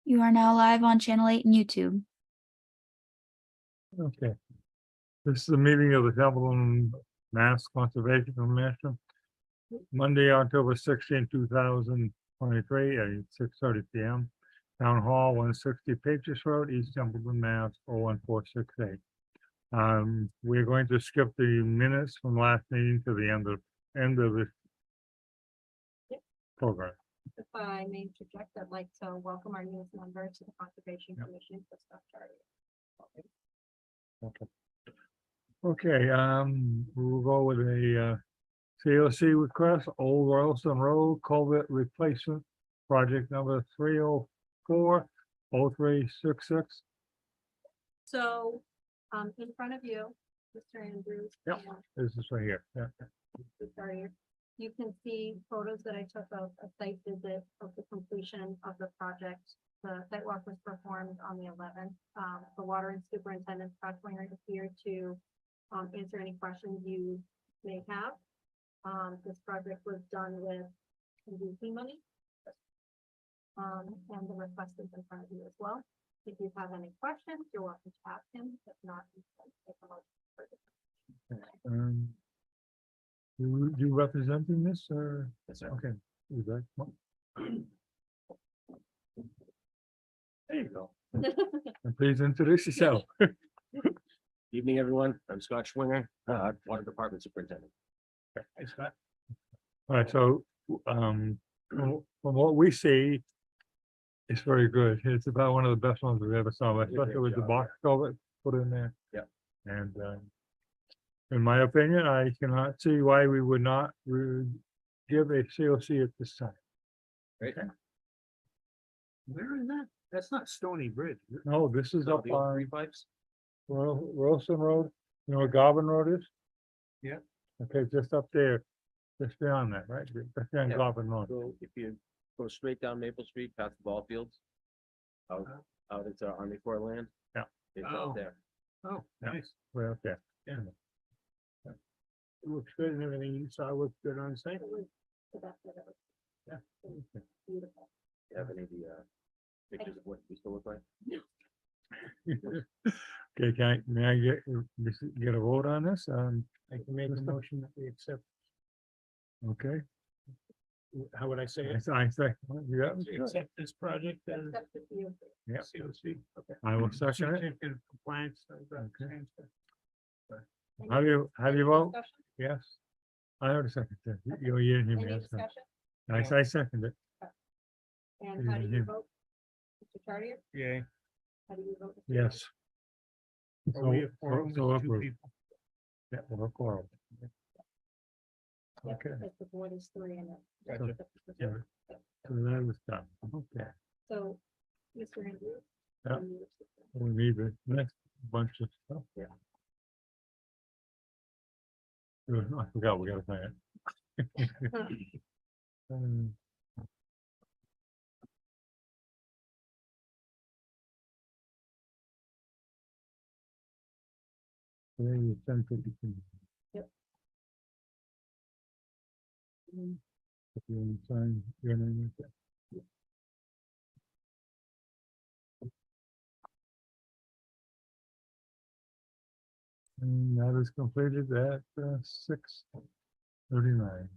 You are now live on Channel 8 and YouTube. Okay. This is a meeting of the Templeton Mass Conservation Commission, Monday, October 16, 2023 at 6:30 p.m. Town Hall, 160 Patriots Road, East Templeton, Mass. 01468. We're going to skip the minutes from last meeting to the end of this program. If I may interject, I'd like to welcome our newest member to the Conservation Commission for Stuff Charlie. Okay, we'll go with a COC request, Old Royalston Road culvert replacement project number 304-0366. So, in front of you, Mr. Andrews. Yep. This is right here. Yeah. Sorry, you can see photos that I took of a site visit of the completion of the project. The site walk was performed on the 11th. The water and superintendent Scott Winger is here to answer any questions you may have. This project was done with MVP money. And the request is in front of you as well. If you have any questions, you're welcome to ask him. If not, you can take a motion for this. You representing this or? Yes, sir. Okay. You got- well, There you go. and please introduce yourself. Evening, everyone. I'm Scott Schwinger, Water Department Superintendent. Hey, Scott. All right, so, from what we see, it's very good. It's about one of the best ones we've ever saw, especially with the box culvert put in there. Yeah. And, in my opinion, I cannot see why we would not give a COC at this time. Great. Where is that? That's not Stony Bridge. is it? No, this is up The old three on pipes? Royalston Road, you know where Garvin Road is? Yeah. Okay, just up there, just beyond that, right? Just beyond Yeah. Garvin Road. So if you go straight down Maple Street past the ball fields, out into Army Corps land. Yeah. It's Oh. up there. Oh, Yeah. nice. Way up there. Yeah. It looks good and everything you saw looks good on site. So that's what it was. Yeah. Beautiful. Do you have any of the pictures of what we still look like? Okay, may I get a vote on this? I can make a Mr. motion that we accept, Okay. how would I say it? I say, yeah, We accept this project as Accept the view. Yeah. COC. Okay. I will second it. Certificate of Compliance. Okay. How do you Any vote? discussion? Yes. I heard a second. You didn't hear me. Any that's fine. discussion? I second it. And how do you Yeah. vote? Mr. Chartier, Yeah. how do you vote? Mr. Yes. Are we a quorum So with two approved. people? Yeah, we're quorum. Yeah, Okay. because the board is 3 and Gotcha. Yeah. So that was done. Okay. So, Mr. Andrews. Yeah. you- We need the next bunch of stuff. Yeah. I forgot we gotta say it. Today is 10:52. Yep. If you sign your name. right there. And that is completed at 6:39.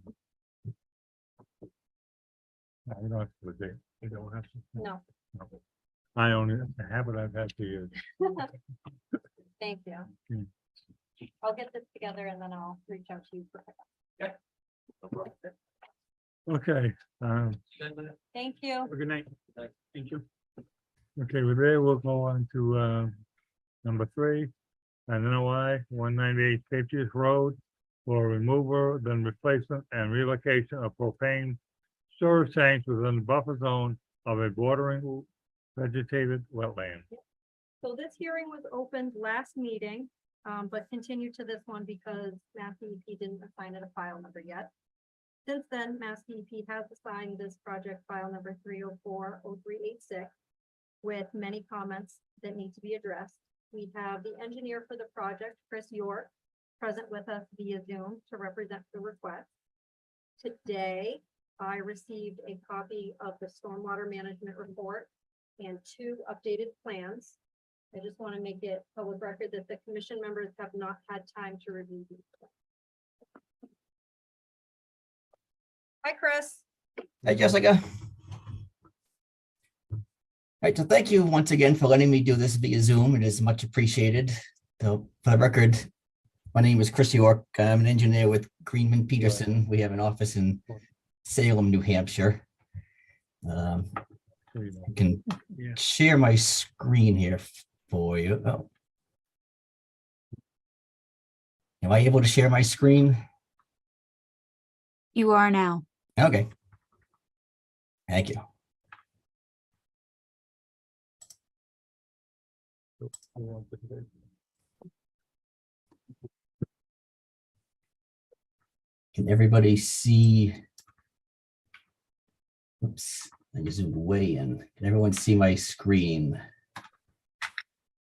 I don't have to date. You don't have to. No, I only, it's a habit I've had for years. thank you. Hmm. I'll get this together and then I'll reach out to you. for pickup. Okay, Thank you. Have a good night. Thanks. Thank you. okay, with there, we'll go on to number 3. And NOI 198 Patriots Road for removal, then replacement and relocation of propane storage tanks within the buffer zone of a bordering vegetated wetland. So this hearing was opened last meeting, but continued to this one because Mass DEP didn't assign it a file number yet. Since then, Mass DEP has assigned this project file number 304-0386 with many comments that need to be addressed. We have the engineer for the project, Chris York, present with us via Zoom to represent the request. Today, I received a copy of the stormwater management report and 2 updated plans. I just want to make it public record that the commission members have not had time to review these. Hi, Chris. Hi, Jessica. All right, so thank you once again for letting me do this via Zoom. It is much appreciated. So for the record, my name is Chris York. I'm an engineer with Greenman Peterson. We have an office in Salem, New Hampshire. I can Yeah. share my screen here for you. Oh. Am I able to share my screen? You are now. Okay. Thank you. Can everybody see? Oops, I just zoomed way in. Can everyone see my screen?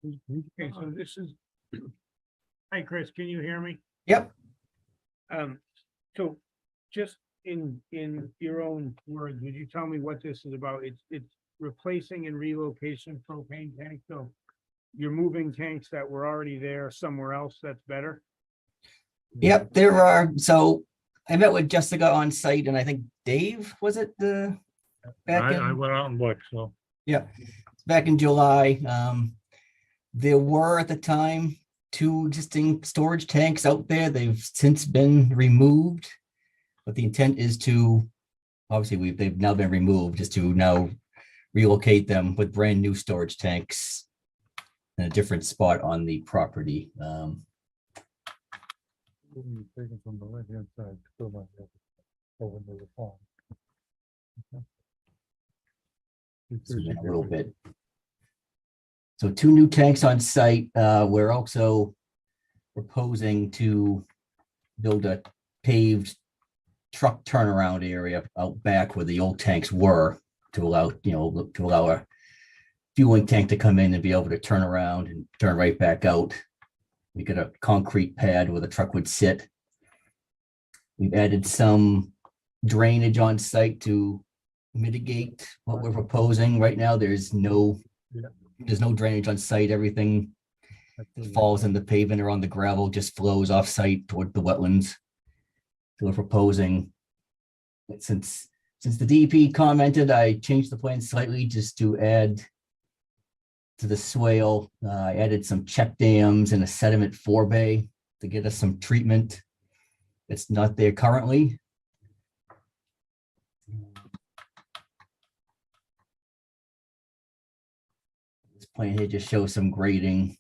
Okay, so this is. Hi, Chris, can you hear me? Yep. So just in your own words, would you tell me what this is about? It's replacing and relocation propane tanks. So you're moving tanks that were already there somewhere else that's better? Yep, there are. So I met with Jessica on site and I think Dave, was it the? Back I in, went out and looked, so. back in July. There were at the time 2 existing storage tanks out there. They've since been removed. But the intent is to, obviously they've now been removed, is to now relocate them with brand new storage tanks in a different spot on the property. Taken from the right-hand side, still might have it over near the pond. Zoom in a little bit. So 2 new tanks on site. We're also proposing to build a paved truck turnaround area out back where the old tanks were to allow, to allow a fueling tank to come in and be able to turn around and turn right back out. We got a concrete pad where the truck would sit. We've added some drainage on site to mitigate what we're proposing. Right now, there's no drainage on site. Everything falls in the pavement or on the gravel, just flows off site toward the wetlands. So we're proposing, since the DEP commented, I changed the plan slightly just to add to the swale. I added some check dams and a sediment forebay to get us some treatment. It's not there currently. This plan here just shows some grading.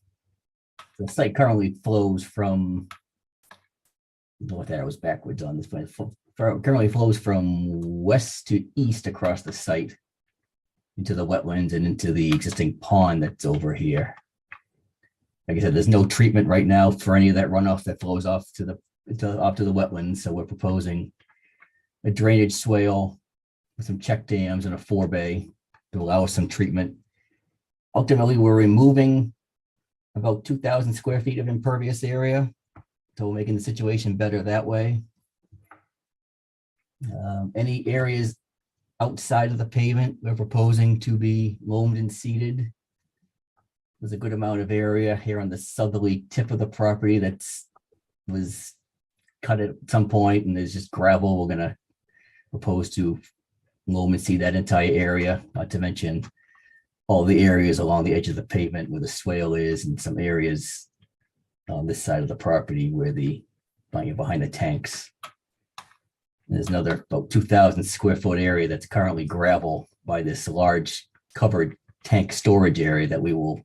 The site currently flows from, what that was backwards on this plan. Currently flows from west to east across the site into the wetlands and into the existing pond that's over here. Like I said, there's no treatment right now for any of that runoff that flows off to the wetlands. So we're proposing a drainage swale with some check dams and a forebay to allow us some treatment. Ultimately, we're removing about 2,000 square feet of impervious area. So we're making the situation better that way. Any areas outside of the pavement, we're proposing to be loamed and seeded. There's a good amount of area here on the southerly tip of the property was cut at some point, and there's just gravel. We're gonna propose to loam and seed that entire area, not to mention all the areas along the edge of the pavement where the swale is, and some areas on this side of the property where behind the tanks. There's another about 2,000 square foot area that's currently gravel by this large covered tank storage area that we will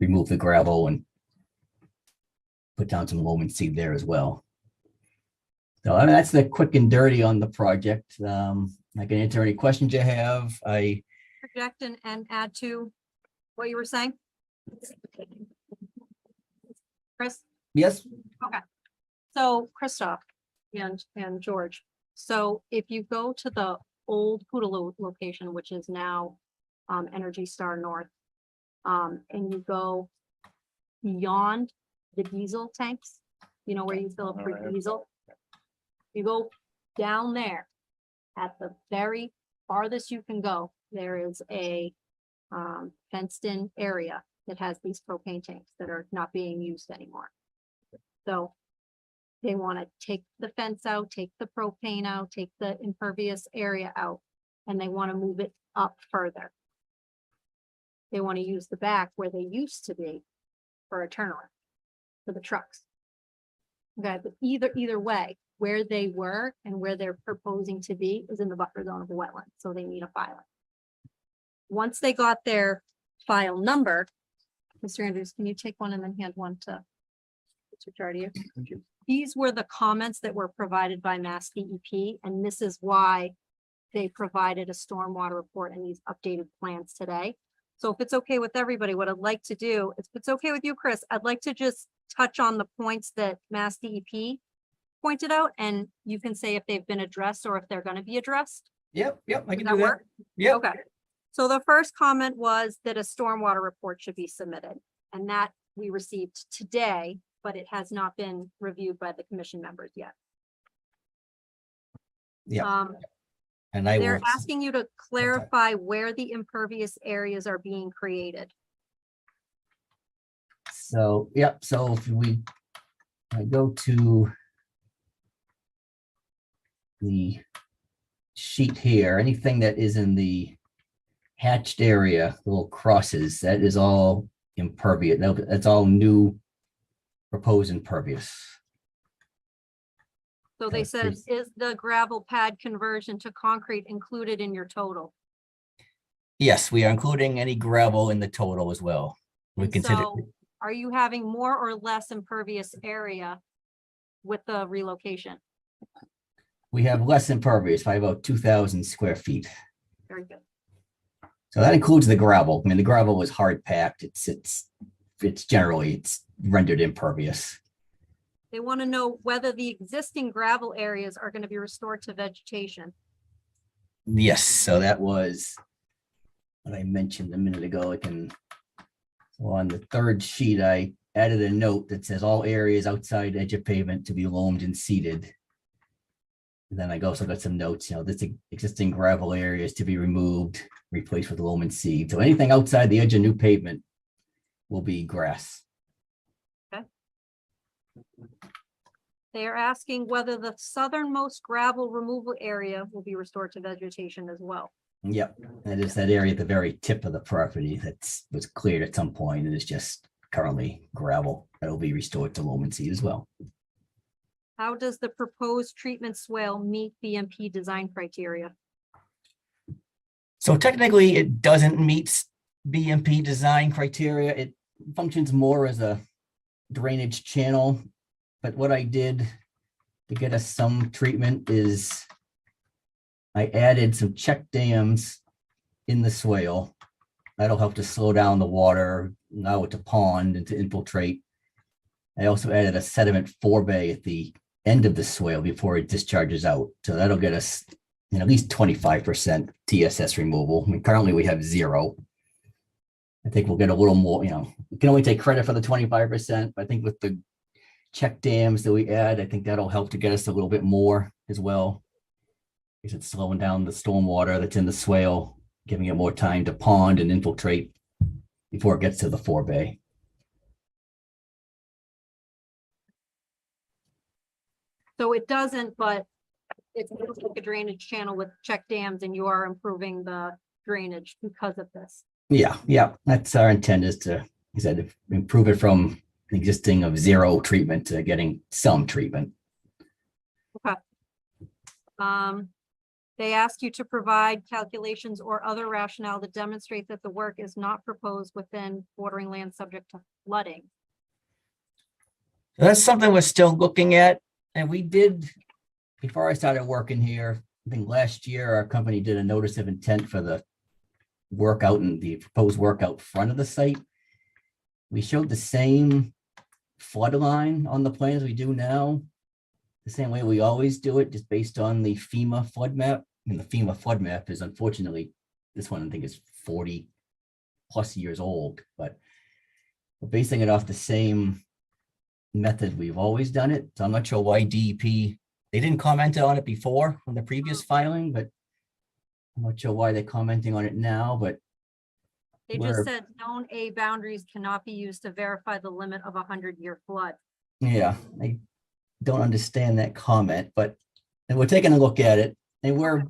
remove the gravel and put down some loam and seed there as well. So I mean, that's the quick and dirty on the project. I can answer any questions you have. Project and add to what you were saying. Chris? Yes. So Christoph and George, so if you go to the old Poodle location, which is now Energy Star North, and you go beyond the diesel tanks, you know, where you fill up for diesel, you go down there at the very farthest you can go, there is a fenced in area that has these propane tanks that are not being used anymore. So they want to take the fence out, take the propane out, take the impervious area out, and they want to move it up further. They want to use the back where they used to be for a turnaround for the trucks. Okay, but either way, where they were and where they're proposing to be is in the buffer zone of the wetland, so they need a filing. Once they got their file number, Mr. Andrews, can you take one and then hand one to Mr. Chartier? These were the comments that were provided by Mass DEP, and this is why they provided a stormwater report and these updated plans today. So if it's okay with everybody, what I'd like to do, if it's okay with you, Chris, I'd like to just touch on the points that Mass DEP pointed out, and you can say if they've been addressed or if they're going to be addressed. Yep, I Does can that do that. work? Yep. Okay. So the first comment was that a stormwater report should be submitted, and that we received today, but it has not been reviewed by the commission members yet. Yeah. And I They're will, asking you to clarify where the impervious areas are being created. so, yep, so if I go to the sheet here, anything that is in the hatched area, little crosses, that is all impervious. That's all new proposed impervious. So they said, is the gravel pad conversion to concrete included in your total? Yes, we are including any gravel in the total as well. We And consider, so are you having more or less impervious area with the relocation? we have less impervious by about 2,000 square feet. Very good. So that includes the gravel. I mean, the gravel was hard packed. It's generally, it's rendered impervious. They want to know whether the existing gravel areas are going to be restored to vegetation. Yes, so that was what I mentioned a minute ago. So on the third sheet, I added a note that says all areas outside edge of pavement to be loamed and seeded. And then I also got some notes, this existing gravel areas to be removed, replaced with loam and seed. So anything outside the edge of new pavement will be grass. They are asking whether the southernmost gravel removal area will be restored to vegetation as well. Yep, that is that area at the very tip of the property was cleared at some point and is just currently gravel. That'll be restored to loam and seed as well. How does the proposed treatment swale meet BMP design criteria? So technically, it doesn't meet BMP design criteria. It functions more as a drainage channel. But what I did to get us some treatment is I added some check dams in the swale. That'll help to slow down the water, allow it to pond and to infiltrate. I also added a sediment forebay at the end of the swale before it discharges out. So that'll get us at least 25% TSS removal. I mean, currently we have 0. I think we'll get a little more, we can only take credit for the 25%, but I think with the check dams that we add, I think that'll help to get us a little bit more as well. Because it's slowing down the stormwater that's in the swale, giving it more time to pond and infiltrate before it gets to the forebay. So it doesn't, but it's like a drainage channel with check dams, and you are improving the drainage because of this. Yeah, that's our intent, is to, he said, improve it from existing of 0 treatment to getting some treatment. Okay. They ask you to provide calculations or other rationale that demonstrate that the work is not proposed within bordering land subject to flooding. So that's something we're still looking at. And we did, before I started working here, I think last year, our company did a notice of intent for the workout and the proposed work out front of the site. We showed the same flood line on the plans we do now, the same way we always do it, just based on the FEMA flood map. And the FEMA flood map is, unfortunately, this one I think is 40+ years old, but we're basing it off the same method we've always done it. So I'm not sure why DEP, they didn't comment on it before on the previous filing, but I'm not sure why they're commenting on it now, but They Where- just said zone A boundaries cannot be used to verify the limit of a 100-year flood. Yeah, I don't understand that comment, but and we're taking a look at it and we're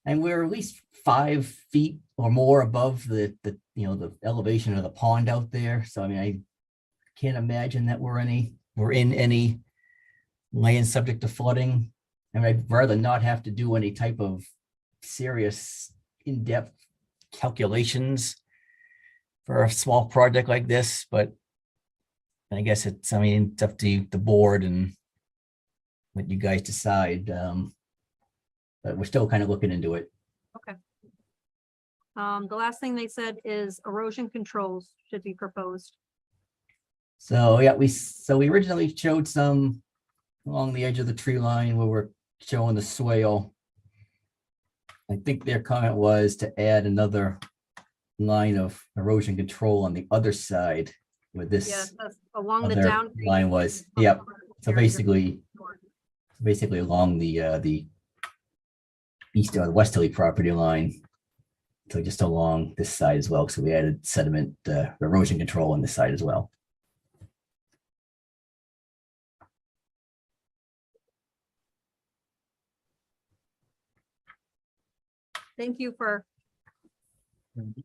at least 5 feet or more above the the elevation of the pond out there. So I mean, I can't imagine that we're in any land subject to flooding. And I'd rather not have to do any type of serious in-depth calculations for a small project like this, but I guess it's up to the board and what you guys decide. But we're still kind of looking into it. The last thing they said is erosion controls should be proposed. So yeah, we originally showed some along the edge of the tree line where we're showing the swale. I think their comment was to add another line of erosion control on the other side where Yeah, this that's along the other down. line was. Yep. So basically along the east or the westerly property line. So just along this side as well. So we added sediment erosion control on this side as well. Thank you for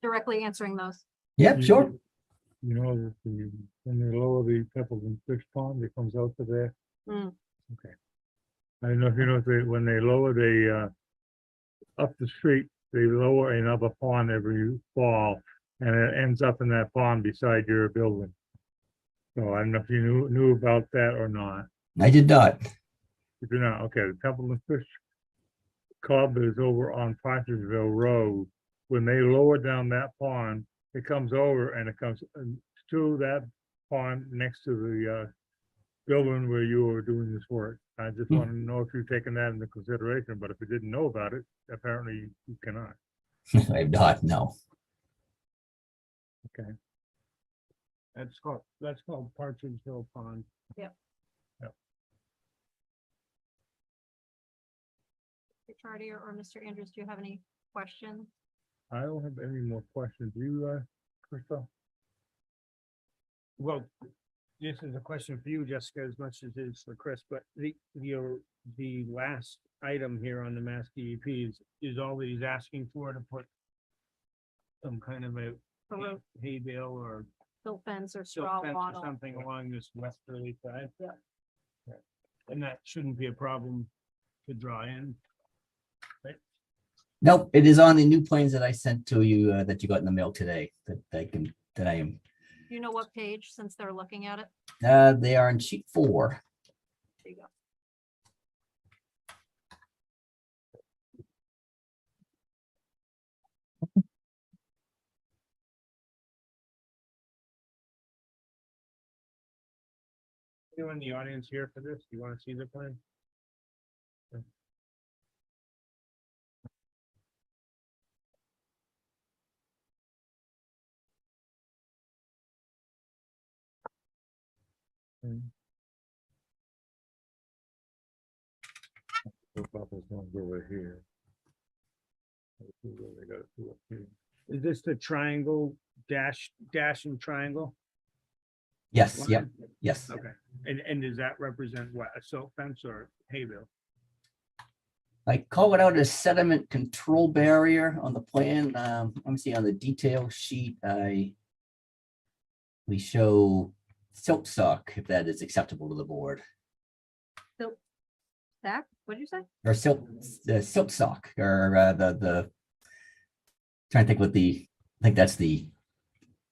directly answering those. Yep, sure. You know, that when they lower the Templeton fish pond, it comes out to there. Mm. Okay. I don't know if you know, when they lower up the street, they lower another pond every fall, and it ends up in that pond beside your building. So I don't know if you knew about that or not. I did not. If you're not, okay, the Templeton Fish Club is over on Patriots Road. When they lower down that pond, it comes over and it comes to that pond next to the building where you were doing this work. I just want to know if you've taken that into consideration, but if you didn't know about it, apparently you cannot. I have not, no. Okay. That's called Partridge Hill Pond. Mr. Chardy or Mr. Andrews, do you have any questions? I don't have any more questions. You, Krista? Well, this is a question for you, Jessica, as much as it is for Chris, but the last item here on the Mass DEP is all that he's asking for to put some kind of a A hay bale or silt fence or silt straw fence or wattle? something along this westerly side. Yeah. Yeah. And that shouldn't be a problem to draw in. Nope, it is on the new plans that I sent to you that you got in the mail today that I am. Do you know what page, since they're looking at it? They are on sheet 4. There you go. You in the audience here for this? Do you want to see the plan? The bubble's gonna go over here. They got it to up here. Is this the triangle dash and triangle? Yes, yep, line? yes. Okay, and does that represent what, a silt fence or hay bale? I call it out as sediment control barrier on the plan. Let me see on the detail sheet. We show silt sock if that is acceptable to the board, Zach, what did you say? or silt sock, or the. Trying to think what I think that's the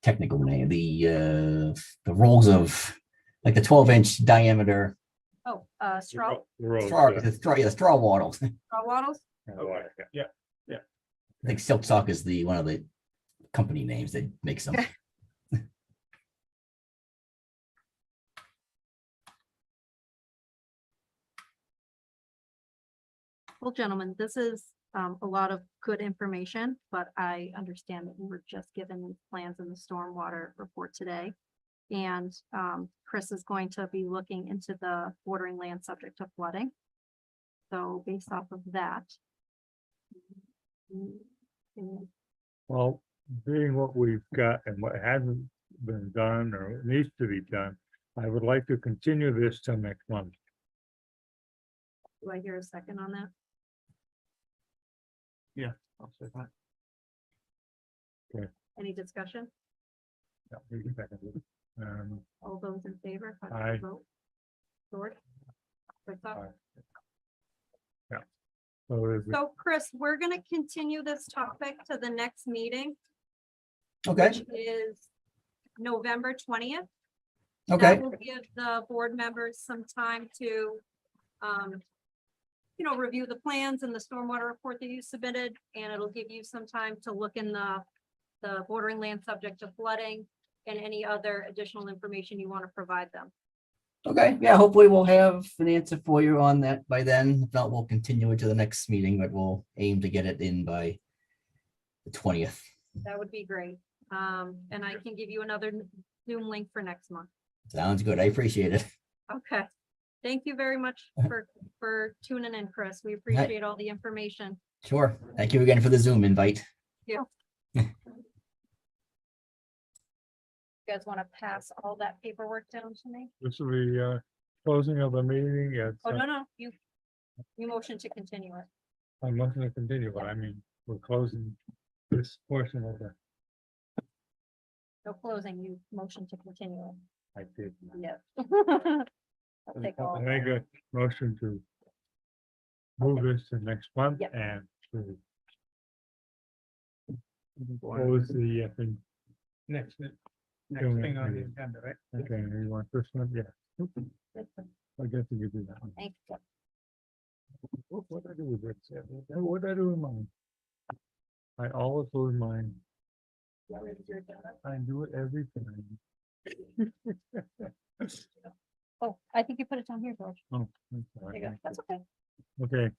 technical name. The rolls of like the 12-inch diameter Oh, straw straw wattles. I wattles? Okay, yeah. think silt sock is one of the company names that makes them. Well, gentlemen, this is a lot of good information, but I understand that we were just given these plans in the stormwater report today. And Chris is going to be looking into the bordering land subject to flooding. So based off of that. Well, being what we've got and what hasn't been done or needs to be done, I would like to continue this till next month. Do I hear a second on that? I'll say that. Any discussion? Yeah, we can second it. All those in favor? how do you Aye. vote? George? Christoph? Aye. So there's, So Chris, we're gonna continue this topic to the next meeting, Okay, which is November 20th. okay, That will give the board members some time to, review the plans and the stormwater report that you submitted, and it'll give you some time to look in the bordering land subject to flooding and any other additional information you want to provide them. okay. Yeah, hopefully we'll have an answer for you on that by then. If not, we'll continue it to the next meeting, but we'll aim to get it in by the 20th. That would be great. And I can give you another Zoom link for next month. Sounds good. I appreciate it. Okay. Thank you very much for tuning in, Chris. We appreciate all the information. Sure. Thank you again for the Zoom invite. You guys want to pass all that paperwork down to me? this will be, closing of the meeting at, Oh, no, you motion to continue it. I'm not gonna continue, but I mean, we're closing this portion of the, No closing, you motion to continue it. I did. Yeah. I'll take all. I make a motion to move this to next month Yep. and to close the, thing. Next thing on the agenda, right? Okay, you want this one? Yeah. I guess you could do that one. Thank you. What I do with it? What I do with mine? I always lose mine. I do it every time. Oh, I think you put it down here, George. Oh, I'm There sorry. you go. That's okay. Okay,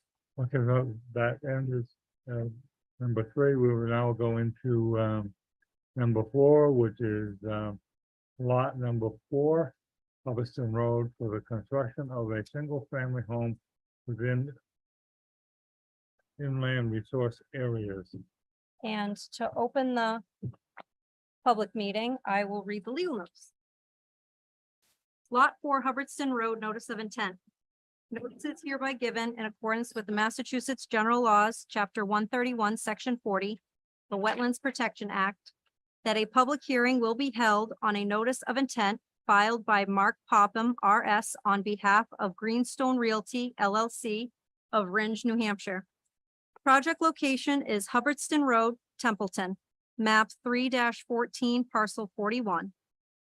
so that ends number 3. We will now go into number 4, which is lot number 4, Hubbardston Road, for the construction of a single-family home within inland resource areas. And to open the public meeting, I will read the legal notice. Lot 4 Hubbardston Road, notice of intent. Notice is hereby given in accordance with the Massachusetts General Laws, Chapter 131, Section 40, the Wetlands Protection Act, that a public hearing will be held on a notice of intent filed by Mark Popham, R.S., on behalf of Greenstone Realty, LLC of Ringe, New Hampshire. Project location is Hubbardston Road, Templeton, map 3-14, parcel 41.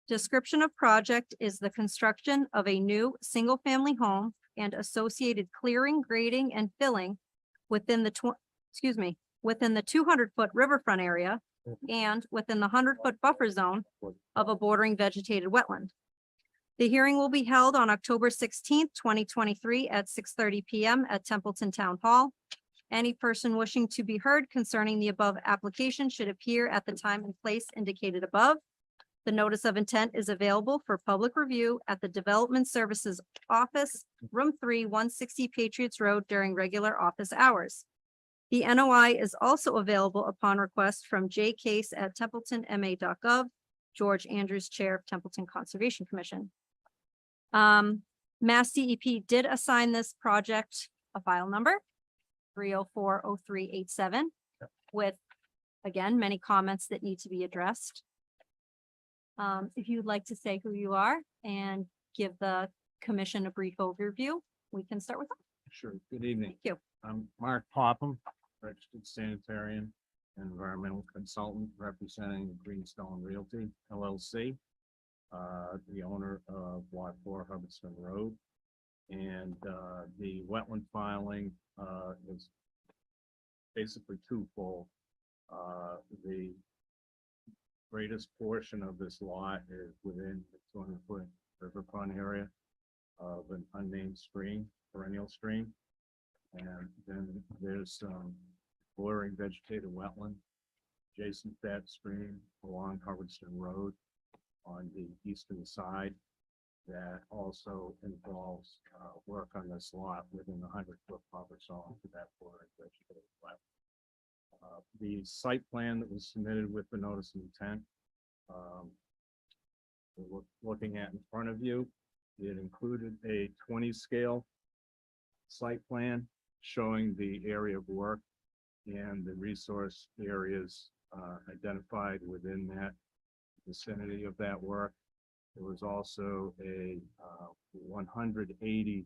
Description of project is the construction of a new single-family home and associated clearing, grading, and filling within the within the 200-foot riverfront area and within the 100-foot buffer zone of a bordering vegetated wetland. The hearing will be held on October 16th, 2023 at 6:30 p.m. at Templeton Town Hall. Any person wishing to be heard concerning the above application should appear at the time and place indicated above. The notice of intent is available for public review at the Development Services Office, Room 3, 160 Patriots Road during regular office hours. The NOI is also available upon request from J. Case at templetonma.gov, George Andrews, Chair of Templeton Conservation Commission. Mass DEP did assign this project a file number, 3040387, with, again, many comments that need to be addressed. If you'd like to say who you are and give the commission a brief overview, we can start with that. Sure. Good evening. Thank you. I'm Mark Popham, registered sanitarian and environmental consultant representing Greenstone Realty LLC, the owner of Lot 4 Hubbardston Road. And the wetland filing is basically twofold. The greatest portion of this lot is within the 200-foot riverfront area of an unnamed stream, perennial stream. And then there's some bordering vegetated wetland adjacent to that stream along Hubbardston Road on the eastern side that also involves work on this lot within the 100-foot buffer zone to that bordering vegetated wetland. The site plan that was submitted with the notice of intent, we're looking at in front of you, it included a 20 scale site plan showing the area of work and the resource areas identified within that vicinity of that work. There was also a 180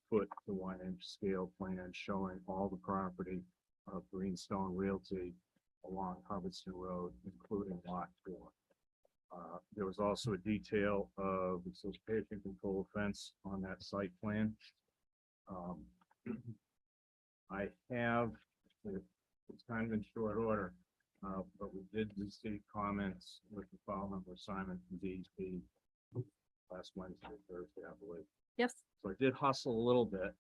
foot to 1 inch scale plan showing all the property of Greenstone Realty along Hubbardston Road, including Lot 4. There was also a detail of the solicitation control fence on that site plan. I have, it's kind of in short order, but we did receive comments with the file number Simon from DEP last Wednesday, Thursday, I believe. Yes. So I did hustle a little bit,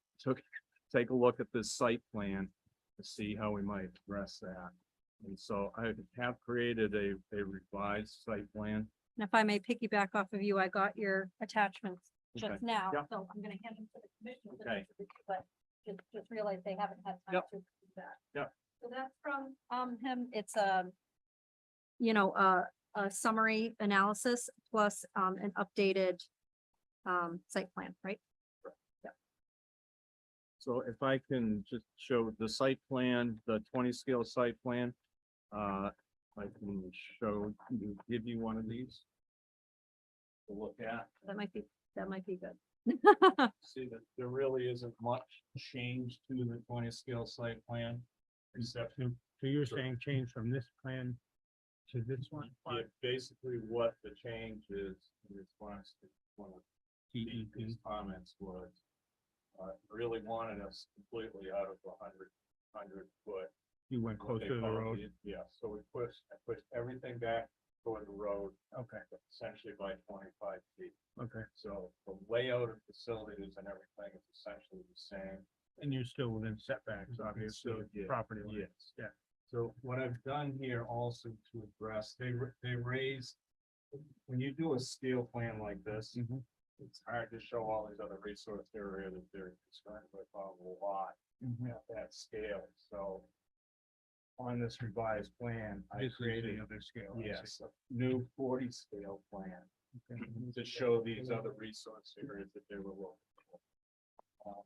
take a look at this site plan to see how we might address that. And so I have created a revised site plan. And if I may piggyback off of you, I got your attachments Okay. just now, Yeah. so I'm gonna hand them to the commission. for Okay. them to review, But just realize they haven't had time Yep. to do that. Yep. So that's from, him, it's a summary analysis plus, an updated, site plan, right? So if I can just show the site plan, the 20 scale site plan, I can give you one of these to look at. That might be good. See that there really isn't much change to the 20 scale site plan, except So you're saying change from this plan to this one? basically what the change is in response to one of DEP's comments was really wanted us completely out of the 100 foot. You went what they closer to the call road? Yeah, so I pushed everything back toward the road, Okay, essentially by 25 feet. okay. So the layout of facilities and everything is essentially the same. And you're still within setbacks, obviously, So, yeah, property line. yes. Yeah. So what I've done here also to address, they raised, when you do a scale plan like this, Mhm. it's hard to show all these other resource areas that they're concerned with on a lot Mhm. at that scale. So on this revised plan, I This is created the other scale. I see. yes, a new 40 scale plan Okay. to show these other resource areas that they were looking for.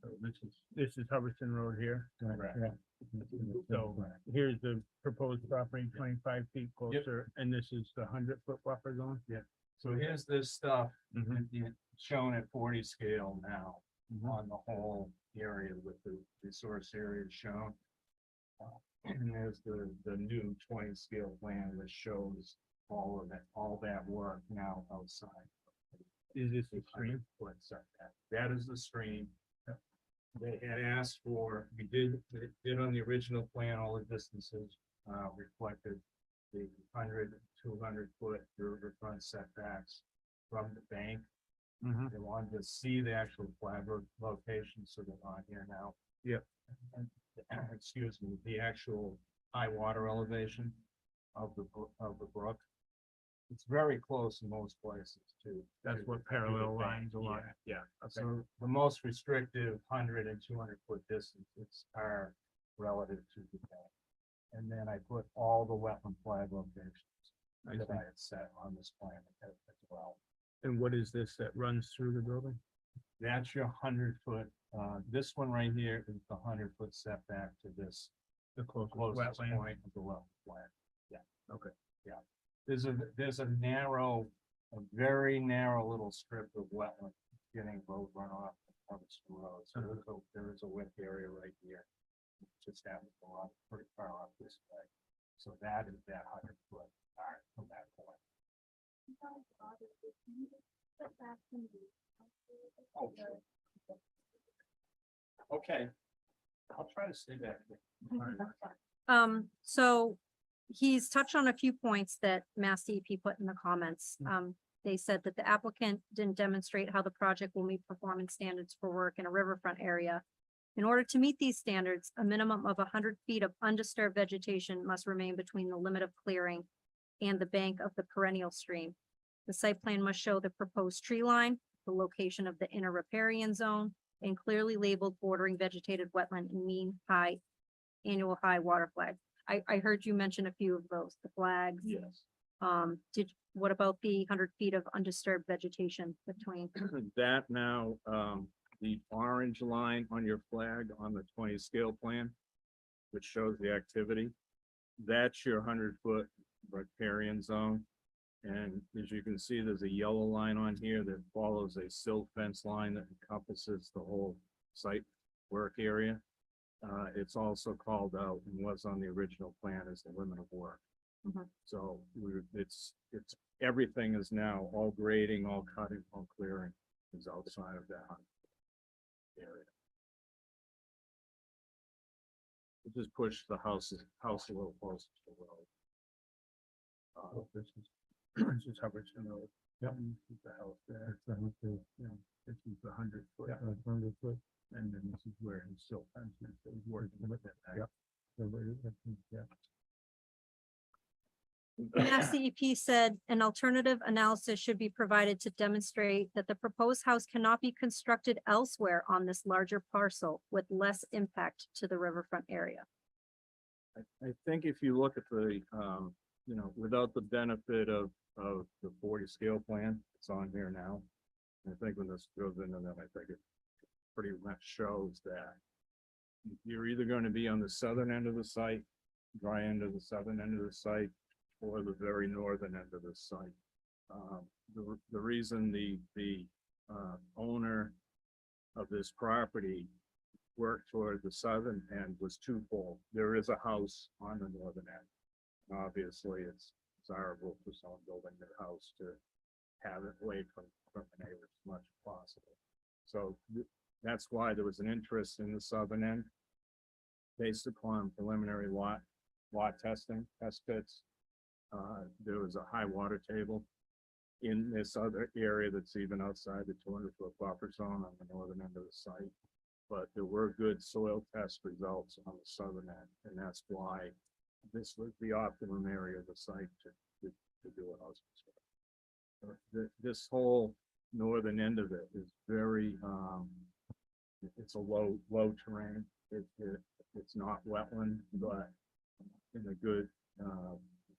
So this is Hubbardston Road here. Correct. Yeah. So here's the proposed property, 25 feet closer, and this is the 100-foot buffer zone? Yeah. So here's this stuff Mhm. shown at 40 scale now on the whole area with the resource areas shown. And there's the new 20 scale plan that shows all that work now outside. Is this the stream? That is the stream. They had asked for, we did on the original plan, all the distances reflected the 100, 200 foot riverfront setbacks from the bank. Mhm. They wanted to see the actual flag location, so they're on here now. Yep. And, excuse me, the actual high water elevation of the brook. It's very close in most places too. That's what parallel lines a lot. Yeah. Okay. So the most restrictive 100 and 200 foot distances are relative to the bank. And then I put all the wetland flag locations I that see. I had set on this plan as well. And what is this that runs through the building? That's your 100 foot, this one right here is the 100 foot setback to this The closest closest wetland? point of the wetland flag. Yeah. Okay. Yeah. There's a very narrow little strip of wetland getting road runoff on Hubbardston Road. So there is a wet area right here. Just happens to run pretty far off this way. So that is that 100 foot from that point. Oh, sure. Okay. I'll try to stay back. So he's touched on a few points that Mass DEP put in the comments. They said that the applicant didn't demonstrate how the project will meet performance standards for work in a riverfront area. In order to meet these standards, a minimum of 100 feet of undisturbed vegetation must remain between the limit of clearing and the bank of the perennial stream. The site plan must show the proposed tree line, the location of the inner riparian zone, and clearly labeled bordering vegetated wetland and mean high annual high water flags. I heard you mention a few of those, the flags. Yes. What about the 100 feet of undisturbed vegetation between? That now, the orange line on your flag on the 20 scale plan, which shows the activity, that's your 100-foot riparian zone. And as you can see, there's a yellow line on here that follows a silt fence line that encompasses the whole site work area. It's also called out and was on the original plan as the limit of work. Mhm. So it's everything is now, all grading, all cutting, all clearing is outside of that area. It just pushed the house a little closer to the road. This is Hubbardston Road. Yep. This is the house there. This is the 100-foot. Yeah, 100-foot. And then this is where he's still fencing, so he's working with it. Yep. Yeah. Mass DEP said an alternative analysis should be provided to demonstrate that the proposed house cannot be constructed elsewhere on this larger parcel with less impact to the riverfront area. I think if you look at the, without the benefit of the 40 scale plan, it's on here now. I think when this goes into them, I think it pretty much shows that you're either going to be on the southern end of the site, dry end of the southern end of the site, or the very northern end of the site. The reason the owner of this property worked toward the southern end was twofold. There is a house on the northern end. Obviously, it's desirable for someone building their house to have it away from the neighbors as much as possible. So that's why there was an interest in the southern end based upon preliminary lot testing, test pits. There was a high water table in this other area that's even outside the 200-foot buffer zone on the northern end of the site. But there were good soil test results on the southern end, and that's why this was the optimum area of the site to do a house. This whole northern end of it is very, it's a low terrain. It's not wetland, but in a good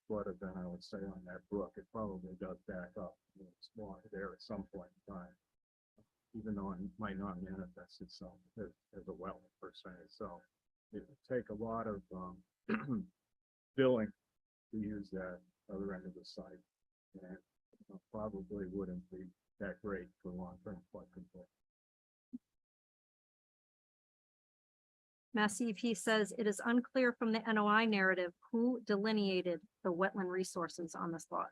flood event, I would say on that brook, it probably does back up. It's water there at some point in time, even though it might not manifest itself as a wetland per se. So it would take a lot of filling to use that other end of the site, and probably wouldn't be that great for long-term flood control. Mass DEP says it is unclear from the NOI narrative who delineated the wetland resources on this lot.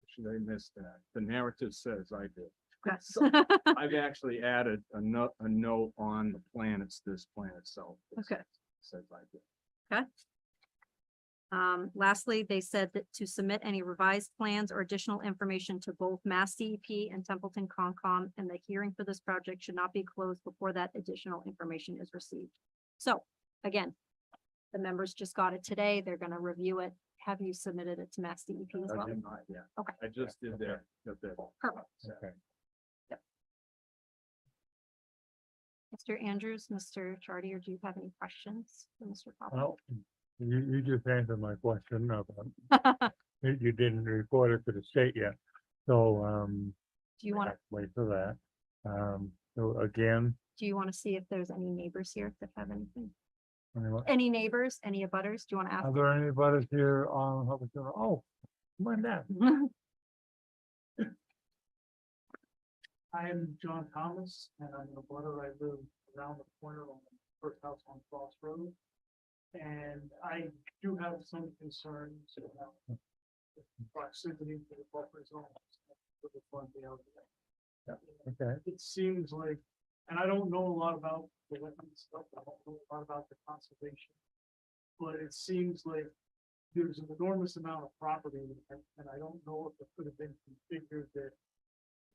Should I miss that? The narrative says I did. Yes. I've actually added a note on the plan. It's this plan itself. It Okay. Says I did. Lastly, they said that to submit any revised plans or additional information to both Mass DEP and Templeton Concom, and the hearing for this project should not be closed before that additional information is received. So again, the members just got it today. They're going to review it. Have you submitted it to Mass DEP as I well? did not yet. Okay. I just did that. Perfect. Okay. Mr. Andrews, Mr. Chardy, or do you have any questions for Mr. Papa? Well, you just answered my question about, you didn't report it to the state yet. So, Do you want to, wait for that. So again, do you want to see if there's any neighbors here that have anything? anyway, Any neighbors, any abutters? Do you want to are there anybody here on Hubbardston Road? Oh, come on down. ask? I am John Thomas, and I'm a butter. I live around the corner on the first house on Cross Road. And I do have some concerns about the proximity to the buffer zone. For the front out there. Okay. It seems like, and I don't know a lot about the wetland stuff, I don't know a lot about the conservation. But it seems like there's an enormous amount of property, and I don't know if it could have been configured that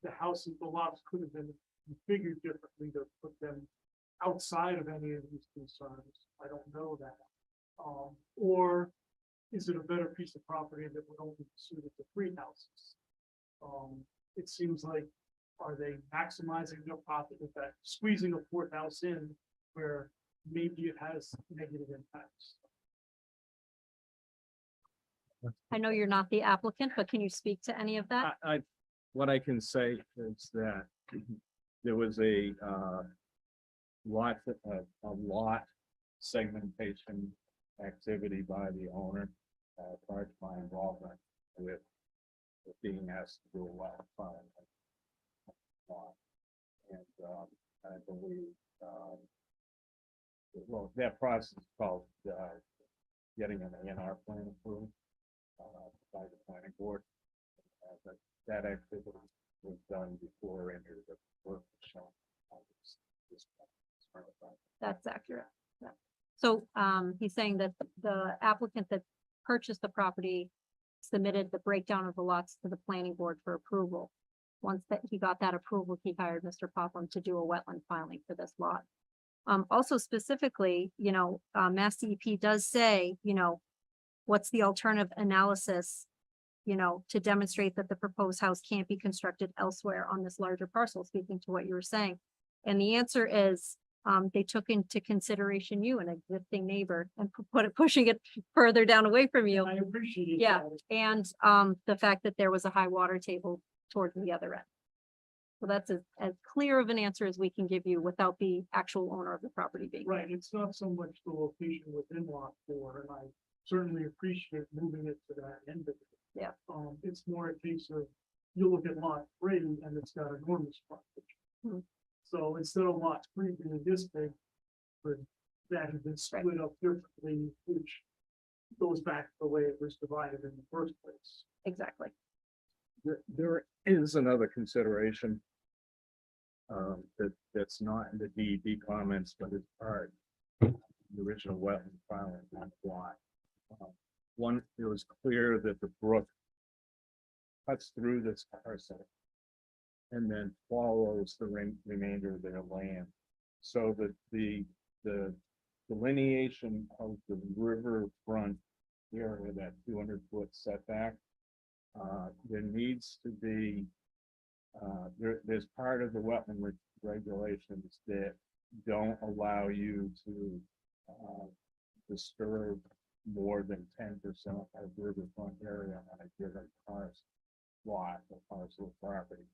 the houses, the lots could have been configured differently to put them outside of any of these concerns. I don't know that. Or is it a better piece of property that would only be suited to 3 houses? It seems like, are they maximizing their profit with that, squeezing a 4th house in where maybe it has negative impacts. I know you're not the applicant, but can you speak to any of that? What I can say is that there was a lot segmentation activity by the owner prior to my involvement with being asked to do a lot of fun. And I believe, well, that process is called getting an A&R plan approved by the planning board. But that activity was done before any of the work was shown. That's accurate. Yeah. So he's saying that the applicant that purchased the property submitted the breakdown of the lots to the planning board for approval. Once that he got that approval, he hired Mr. Popham to do a wetland filing for this lot. Also specifically, Mass DEP does say, what's the alternative analysis, to demonstrate that the proposed house can't be constructed elsewhere on this larger parcel, speaking to what you were saying. And the answer is, they took into consideration you, an existing neighbor, and pushing it further down away from you. I appreciate Yeah. that. And the fact that there was a high water table towards the other end. So that's as clear of an answer as we can give you without the actual owner of the property being. Right, it's not so much the location within lot 4, and I certainly appreciate moving it to that end of it. Yeah. It's more a case of, you look at lot 3 and it's got enormous frontage. Hmm. So instead of lot 3 being this big, but that has been split up differently, which goes back to the way it was divided in the first place. Exactly. There is another consideration that's not in the DEP comments, but it's part of the original wetland filing on the lot. One, it was clear that the brook cuts through this parcel and then follows the remainder of their land. So that the delineation of the riverfront area, that 200-foot setback, there needs to be, there's part of the wetland regulations that don't allow you to disturb more than 10% of riverfront area on a given lot or parcel of property.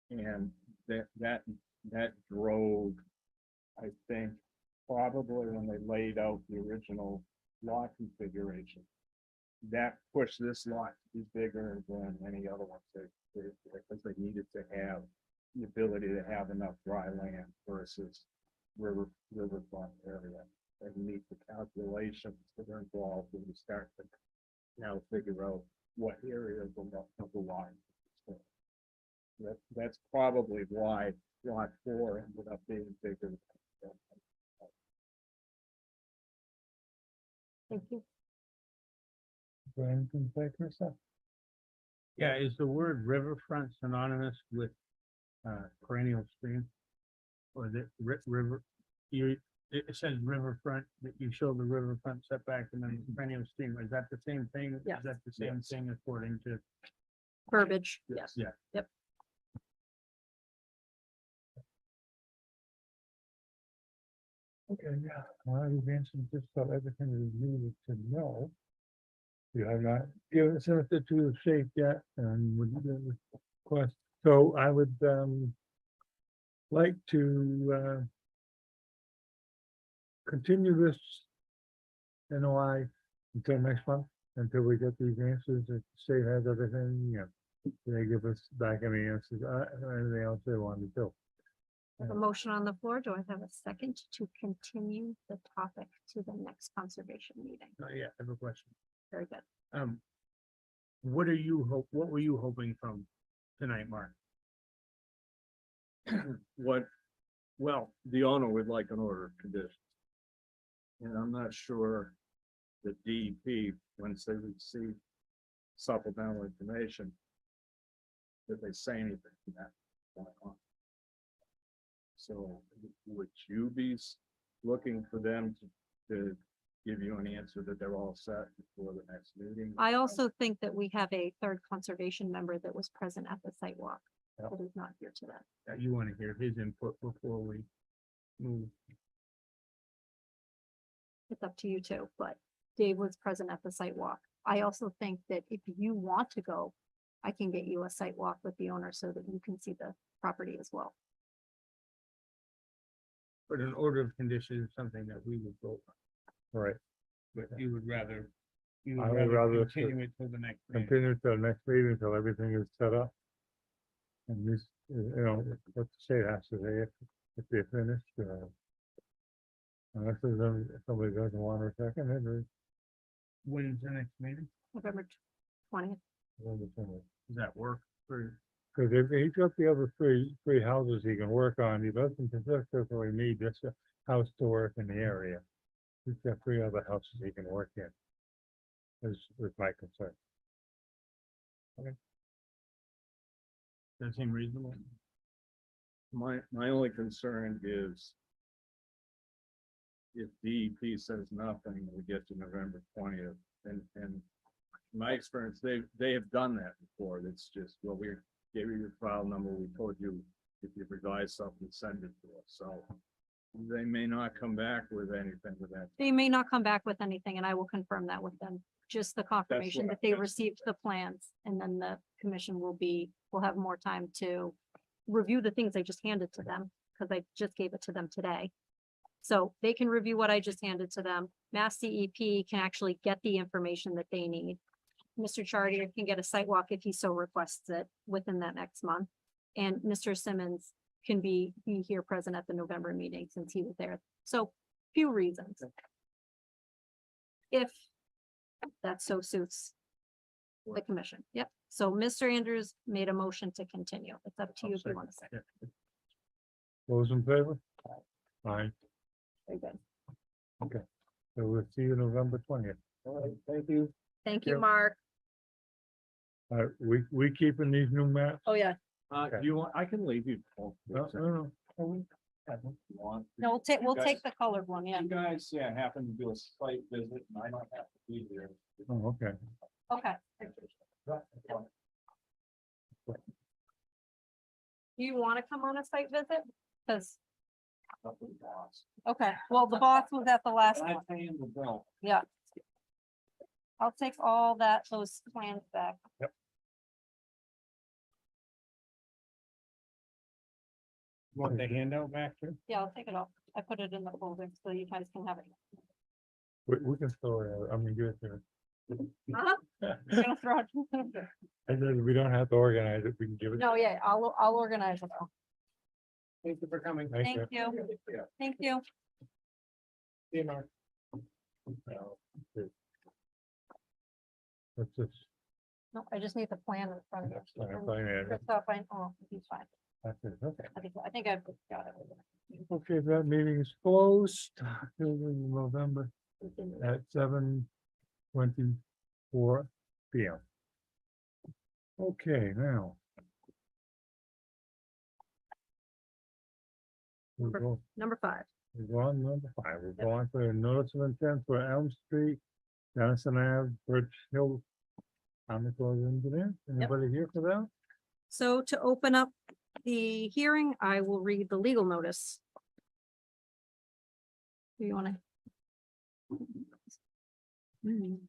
And that drove, I think, probably when they laid out the original lot configuration, that pushed this lot to be bigger than any other ones because they needed to have the ability to have enough dry land versus riverfront area and meet the calculations that are involved when you start to now figure out what area of the line. That's probably why lot 4 ended up being bigger. Thank you. Brian, can you take this up? Yeah, is the word riverfront synonymous with perennial stream? Or the river, it says riverfront, that you show the riverfront setback and then perennial stream, is that the same thing? Yes. Is that the same Yes. thing according to? Verbiage. Yes. Yeah. Yep. Okay, yeah, you've answered just about everything we needed to know. You have not given us anything to shape yet, and would you request, so I would like to continue this NOI until next month, until we get these answers, if the state has everything, they give us back any answers, anything else they want to do. I have a motion on the floor. Do I have a second to continue the topic to the next conservation meeting? Yeah, I have a question. Very good. What were you hoping from tonight, Mark? Well, the owner would like an order of conditions. And I'm not sure the DEP, once they receive supplemental information, that they say anything to that going on. So would you be looking for them to give you an answer that they're all set before the next meeting? I also think that we have a third conservation member that was present at the site walk. Yep. That is not here today. That you want to hear his input before we move? it's up to you too, but Dave was present at the site walk. I also think that if you want to go, I can get you a site walk with the owner so that you can see the property as well. But an order of conditions is something that we would go, Right, but you would rather. You I would would rather rather continue it till the next. meeting. continue to the next meeting until everything is set up. And this, what the state has to say if they're finished, unless somebody doesn't want to second it, or. When's the next meeting? November 20th. Does that work for? Cause if he's got the other three houses he can work on, he doesn't particularly need this house to work in the area. He's got 3 other houses he can work in. Is my concern. Does seem reasonable. My only concern is if DEP says nothing, we get to November 20th, and my experience, they have done that before. It's just, well, we gave you your file number, we told you if you revise something, send it to us, so they may not come back with anything with that. They may not come back with anything and I will confirm that with them. Just the confirmation what- that they received the plans and then the commission will have more time to review the things I just handed to them because I just gave it to them today. So they can review what I just handed to them. Mass DEP can actually get the information that they need. Mr. Chartier can get a site walk if he so requests it within that next month. And Mr. Simmons can be here present at the November meeting since he was there. So few reasons. If that so suits the commission. Yep. So Mr. Andrews made a motion to continue. It's up to you if you want to say. Those in favor? Aye. Very good. So we'll see you November 20th. All right, thank you. Thank you, Yep. Mark. We keeping these new maps? Oh, yeah. Okay. Do you want, I can leave you. No. You want? No, we'll take the colored one. Yeah. You guys, happen to do a site visit, and I don't have to be there. Oh, okay. Okay. Do you want to come on a site visit? Because, okay, well, the boss was at the last one. paying the bill. Yeah. I'll take all those plans back. Want the handout back here? Yeah, I'll take it off. I put it in the folder so you guys can have it. We can throw it out. I mean, give it to her. Uh-huh. You're gonna throw it. I said we don't have to organize it. We can give it. No, yeah, I'll organize it. all. Thank you for coming. Thank Thank you. Thank you. See you, Mark. What's this? No, I just need the plan in front of you. Fine. Christoph, he's fine. That's it. Okay. I think I've got it. Okay, that meeting is closed till November at 7:24 PM. Okay, now. We'll go, Number 5. we'll go on number 5. We'll go on for a notice of intent for Elm Street, Dennison Ave, Birch Hill. Chemical engineer. Anybody here for that? So to open up the hearing, I will read the legal notice. Do you want to?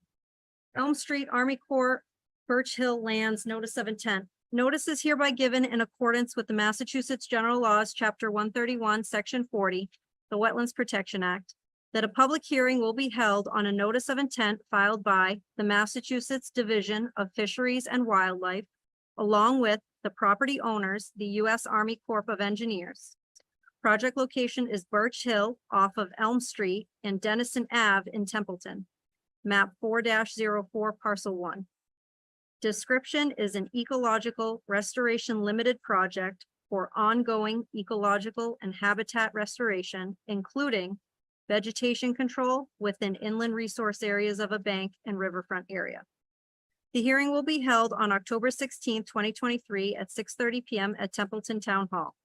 Elm Street, Army Corps, Birch Hill Lands, Notice of Intent. Notice is hereby given in accordance with the Massachusetts General Laws, Chapter 131, Section 40, the Wetlands Protection Act, that a public hearing will be held on a notice of intent filed by the Massachusetts Division of Fisheries and Wildlife, along with the property owners, the U.S. Army Corps of Engineers. Project location is Birch Hill off of Elm Street and Dennison Ave in Templeton. Map 4-04, Parcel 1. Description is an Ecological Restoration Limited Project for ongoing ecological and habitat restoration, including vegetation control within inland resource areas of a bank and riverfront area. The hearing will be held on October 16, 2023 at 6:30 PM at Templeton Town Hall.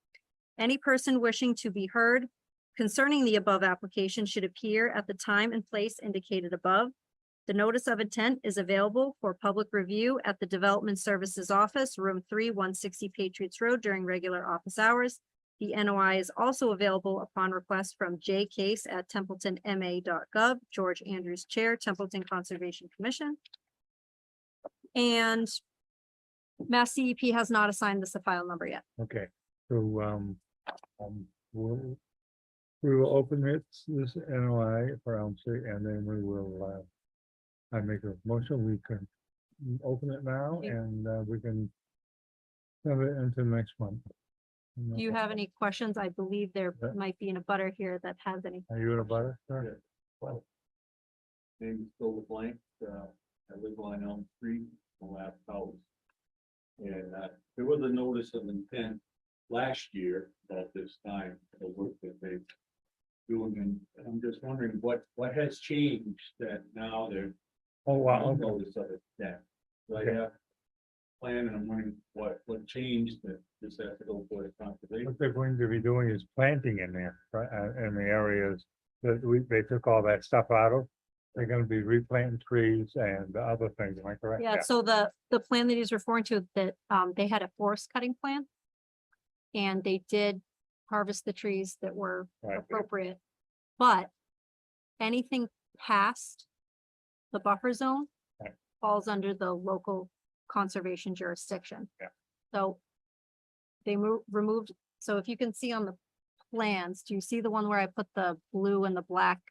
Any person wishing to be heard concerning the above application should appear at the time and place indicated above. The notice of intent is available for public review at the Development Services Office, Room 3, 160 Patriots Road during regular office hours. The NOI is also available upon request from J Case at templetonma.gov, George Andrews Chair, Templeton Conservation Commission. And Mass CEP has not assigned this a file number yet. Okay, so, we will open this NOI for Elm Street, and then we will, I make a motion, we can open it now, Okay. and, we can have it into next month. Do you have any questions? I believe there Yeah. might be in a butter here that has any. Are you in a butter, sir? Well, name is Bill LeBlanc, I live on Elm Street, the last house. And, there was a notice of intent last year about this time, the work that they doing, and I'm just wondering what has changed that now they're. Oh, wow, no okay. Notice of intent. So I Okay. have plan, and I'm wondering what changed that this has to go for the conservation. What they're going to be doing is planting in there, right, in the areas that they took all that stuff out of. They're gonna be replanting trees and other things, am I correct? Yeah, so the plan that he's referring to, that they had a forest cutting plan. And they did harvest the trees that were Right. appropriate. But anything past the buffer zone Right. falls under the local conservation jurisdiction. Yeah. So they removed, so if you can see on the plans, do you see the one where I put the blue and the black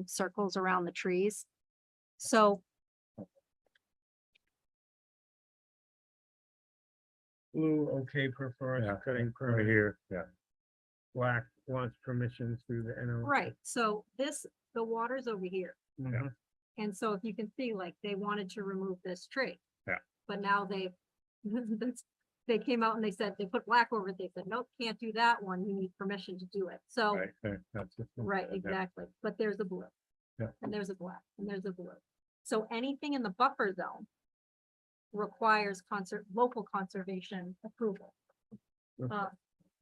circles around the trees? So Blue, okay, for forest Yeah, cutting right permit. here, yeah. Black wants permission through the NOI. right, so the water's over here. Mhm. And so if you can see, like, they wanted to remove this tree. Yeah. But now they've, they came out and they said, they put black over it. They said, nope, can't do that one. You need permission to do it. So, Right, that's it. right, Yeah. exactly. But there's a blue. Yeah. And there's a black, and there's a blue. So anything in the buffer zone requires local conservation approval.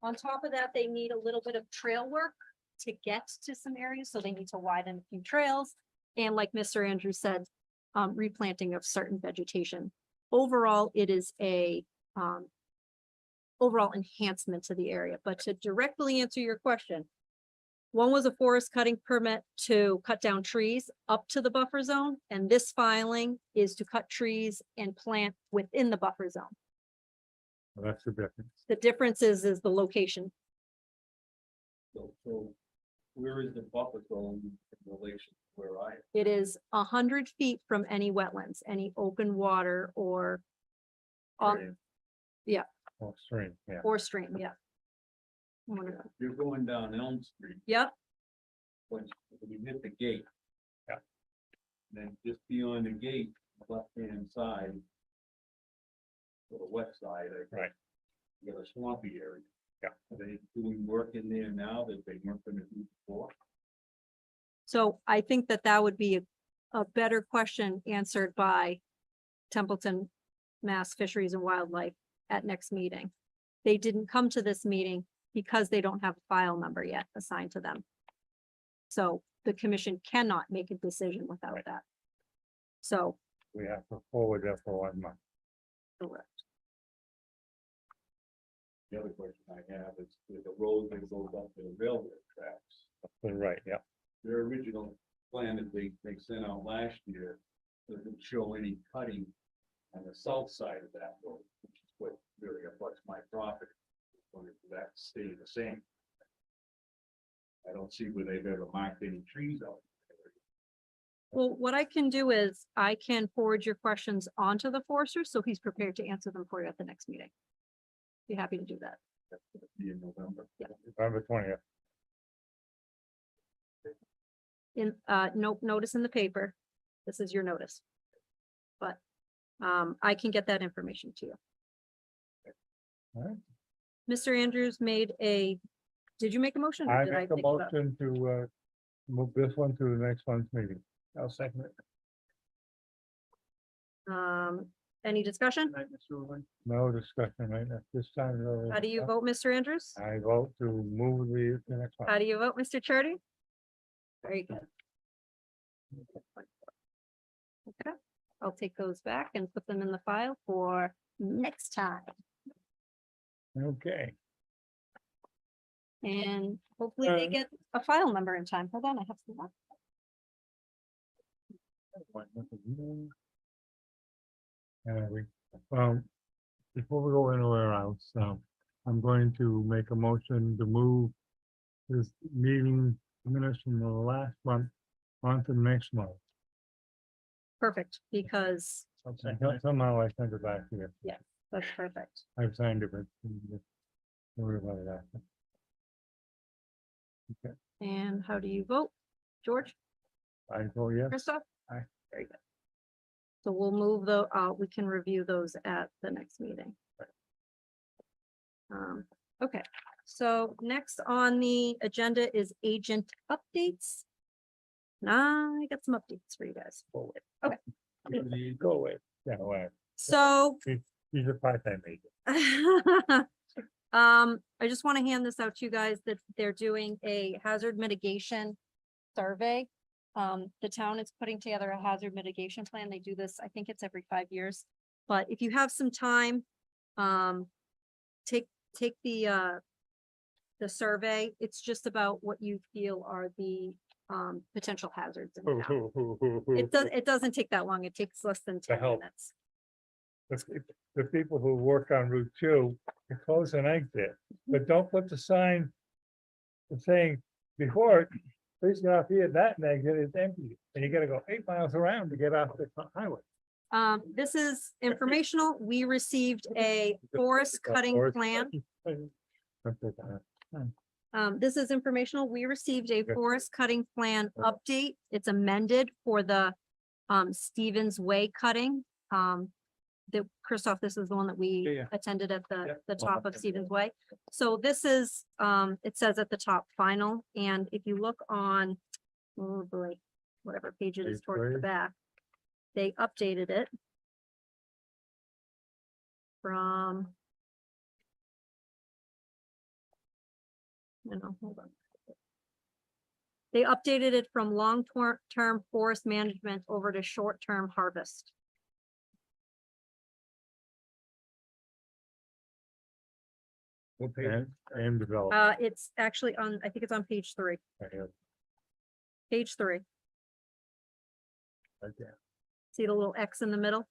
On top of that, they need a little bit of trail work to get to some areas, so they need to widen a few trails. And like Mr. Andrews said, replanting of certain vegetation. Overall, it is a overall enhancement to the area. But to directly answer your question, one was a forest cutting permit to cut down trees up to the buffer zone, and this filing is to cut trees and plant within the buffer zone. Well, that's the difference. The difference is the location. So where is the buffer zone in relation to where I am? It is 100 feet from any wetlands, any open water or Stream. yeah. Oh, stream, yeah. or stream, yeah. Wonderful. You're going down Elm Street, Yep, when you hit the gate. Yeah. Then just beyond the gate, left-hand side. To the west side, I think. Right. You got a swampy area. Yeah. Are they doing work in there now that they weren't gonna do before? so I think that would be a better question answered by Templeton, Mass Fisheries and Wildlife at next meeting. They didn't come to this meeting because they don't have a file number yet assigned to them. So the commission cannot make a decision without Right. that. So, We have to forward that for 1 month. correct. The other question I have is, there's a road that goes up to the railroad tracks. Right, yeah. Their original plan that they sent out last year doesn't show any cutting on the south side of that road, which is what really affects my property. Wonder if that stay the same. I don't see where they've ever marked any trees out. Well, what I can do is I can forward your questions onto the forester, so he's prepared to answer them for you at the next meeting. Be happy to do that. That's gonna be in November. November 20th. In, notice in the paper. This is your notice. But, I can get that information to you. All right. Mr. Andrews made did you make a motion? or I did make a take it up? motion to, move this one to the next month's meeting. I'll second it. Any discussion? Right, Mr. Lewin? No discussion right at this time. How do you vote, Mr. Andrews? I vote to move the next one. How do you vote, Mr. Chardy? Very good. Okay, I'll take those back and put them in the file for next time. Okay. And hopefully they get a file number in time. Hold on, I have some more. Before we go anywhere else, I'm going to make a motion to move this meeting minutes from the last month on to next month. Perfect, because Somehow I sent it back here. that's perfect. I've signed it, but don't worry about that. And how do you vote? George, I vote yes. Christoph? Aye. Very good. So we'll move we can review those at the next meeting. Okay, so next on the agenda is agent updates. Now I got some updates for you guys. Forward. Okay, Go away. Yeah, away. so He's a part-time agent. I just want to hand this out to you guys that they're doing a hazard mitigation survey. The town is putting together a hazard mitigation plan. They do this, I think it's every 5 years. But if you have some time, take the survey. It's just about what you feel are the potential hazards in town. It doesn't take that long. It takes less than 10 help. minutes. The people who work on Route 2, they close an exit, but don't put the sign saying before it, please get off here, that exit is empty, and you gotta go 8 miles around to get off the highway. This is informational. We received a forest cutting plan. This is informational. We received a Okay. forest cutting plan update. It's amended for the Stevens Way cutting. Christoph, this is the one that we Yeah. attended at Yeah. the top of Stevens Way. So this is, it says at the top, final, and if you look on, oh boy, whatever page it is Page towards the 3. back, they updated it from, no, hold on. They updated it from long-term forest management over to short-term harvest. And develop. It's actually on, I think it's on page 3, page 3. Okay. See the little X in the middle?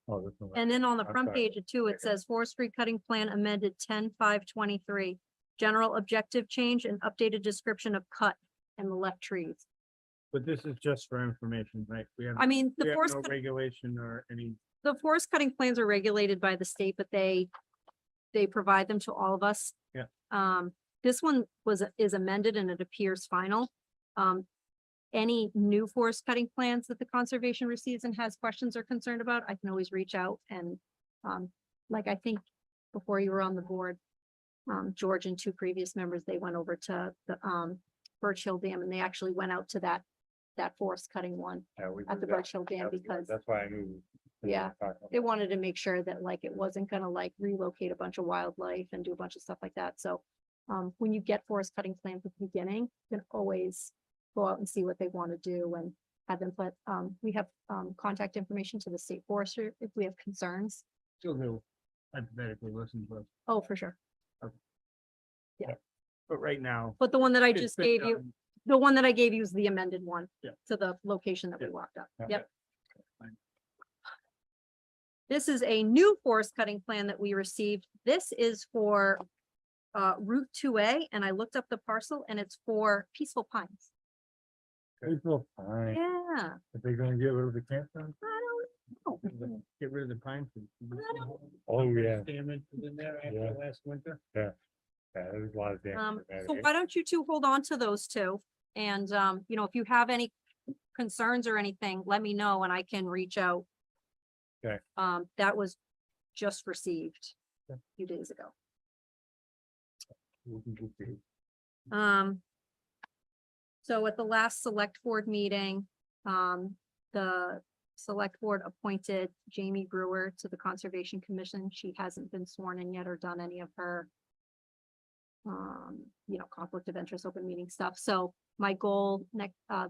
Oh, this one. And then on the I'm front sorry. page of 2, it says forestry cutting plan amended 10/5/23. General objective change and updated description of cut and the left trees. But this is just for information, right? We have, I mean, we the have forest, no regulation or any, the forest cutting plans are regulated by the state, but they provide them to all of us. Yeah. This one is amended and it appears final. Any new forest cutting plans that the conservation receives and has questions or concerned about, I can always reach out and, like I think before you were on the board, George and 2 previous members, they went over to the, Birch Hill Dam and they actually went out to that forest cutting one Yeah, we at do the that. Birch Hill Dam because That's why I knew. Yeah. they wanted to make sure that like it wasn't gonna like relocate a bunch of wildlife and do a bunch of stuff like that. So when you get forest cutting plans at the beginning, you can always go out and see what they want to do and have them put, we have contact information to the state forester if we have concerns. still do hypothetically listen to us. Oh, for sure. But right now. But the one that I it's just been gave you, done. the one that I gave you is the amended one. Yeah. To the location that we Yeah. walked up. Okay. Yep. Fine. This is a new forest cutting plan that we received. This is for Route 2A, and I looked up the parcel and it's for Peaceful Pines. April, fine. Yeah, Are they gonna get rid of the campground? I don't know. Get rid of the pine trees. Oh, yeah. Damage was in there Yeah. after last winter. Yeah, there's a lot of damage. in that So area. why don't you two hold on to those two? And, you know, if you have any concerns or anything, let me know and I can reach out. Okay. That was just received a Okay. few days ago. We can just see. So at the last select board meeting, the select board appointed Jamie Brewer to the Conservation Commission. She hasn't been sworn in yet or done any of her you know, conflict of interest, open meeting stuff. So my goal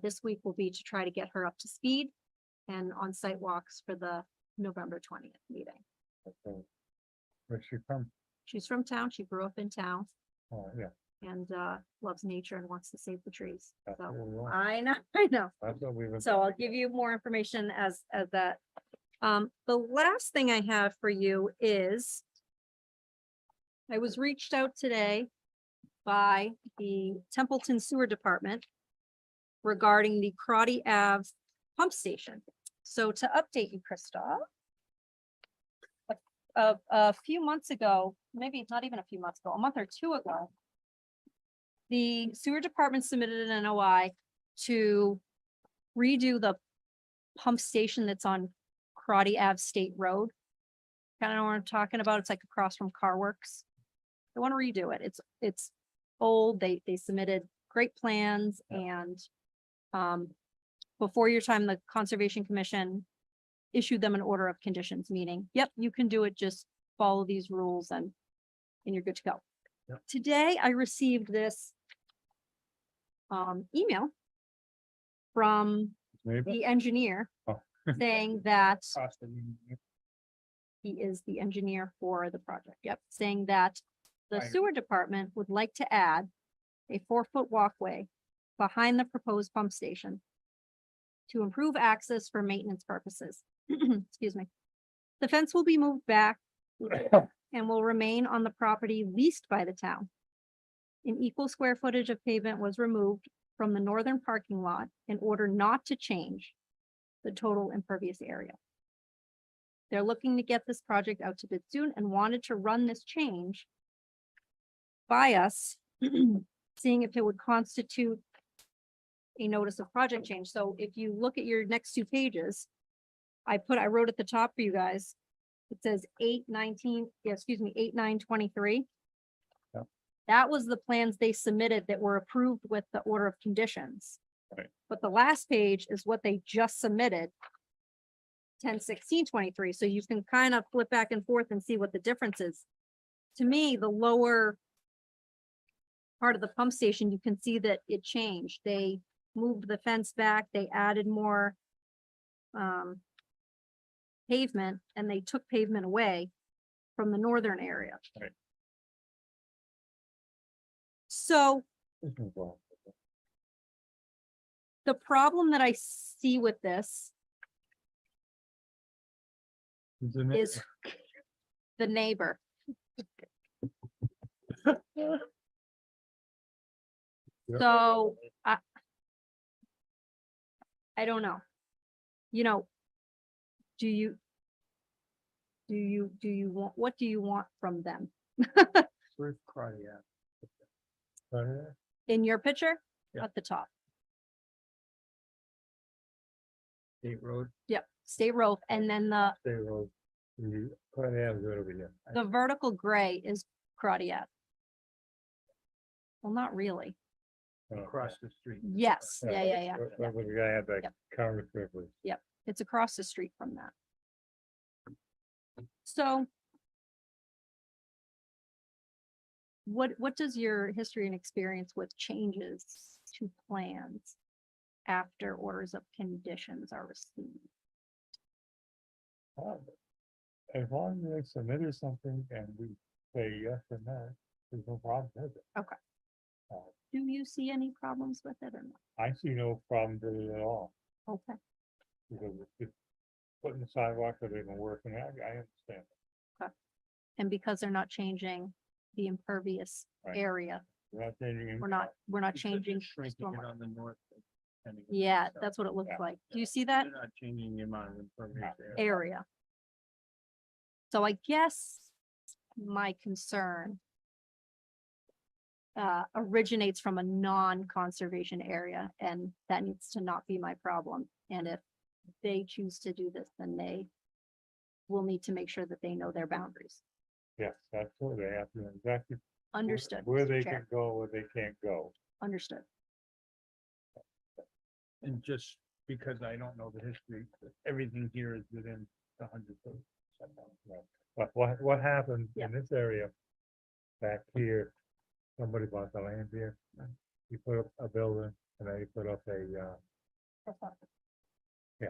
this week will be to try to get her up to speed and on site walks for the November 20th meeting. Okay. Where's she from? She's from town. She grew up in town Oh, yeah. and loves nature and wants to save the trees. That's So what we want. I know, I know. That's what we've been. So I'll give you more information as that. The last thing I have for you is I was reached out today by the Templeton Sewer Department regarding the Crotty Ave pump station. So to update you, Christoph, a few months ago, maybe not even a few months ago, a month or two ago, the sewer department submitted an NOI to redo the pump station that's on Crotty Ave State Road. Kind of know what I'm talking about. It's like across from Car Works. They want to redo it. It's old. They submitted great plans and before your time, the Conservation Commission issued them an order of conditions, meaning, yep, you can do it, just follow these rules and you're good to go. Yep. Today, I received this email from Maybe. the engineer Oh. saying that Cost of living. he is the engineer for the project. Yep, saying that the Right. sewer department would like to add a 4-foot walkway behind the proposed pump station to improve access for maintenance purposes. Excuse me. The fence will be moved back and will remain on the property leased by the town. An equal square footage of pavement was removed from the northern parking lot in order not to change the total impervious area. They're looking to get this project out to bid soon and wanted to run this change by us, seeing if it would constitute a notice of project change. So if you look at your next 2 pages, I wrote at the top for you guys, it says 8/9/23. Yep. That was the plans they submitted that were approved with the order of conditions. Right. But the last page is what they just submitted, 10/16/23. So you can kind of flip back and forth and see what the difference is. To me, the lower part of the pump station, you can see that it changed. They moved the fence back, they added more pavement, and they took pavement away from the northern area. Right. So the problem that I see with this is the neighbor. So I don't know. You know, do you want, what do you want from them? Where's Crotty at? In your picture? Yeah. At the top. State Road? Yep, State Road, and then the vertical gray is Crotty Ave. Well, not really. Across the street. Yes, yeah. But the guy had that Yep. counter quickly. It's across the street from that. So what does your history and experience with changes to plans after orders of conditions are received? As long as they submitted something and we say yes or no, there's no problem with it. Okay. Do you see any problems with it or not? I see no problem with it at all, Okay, because it's just putting the sidewalk that they've been working at, I understand. and because they're not changing the impervious Right. area, We're not changing. we're not changing. Shrinking it stormwater. on the north. depending on the Yeah, south. that's what it looks Yeah. like. Do you see that They're not changing the amount of impervious area. area? So I guess my concern originates from a non-conservation area, and that needs to not be my problem. And if they choose to do this, then they will need to make sure that they know their boundaries. Yes, that's what they have to know exactly. Understood. Where Mr. they Chair. can go, where they can't go. Understood. And just because I don't know the history, everything here is within the 100 foot. Right. But what happened Yeah. in this area back here, somebody bought the land here. You put up a building and then you put up a, Yeah.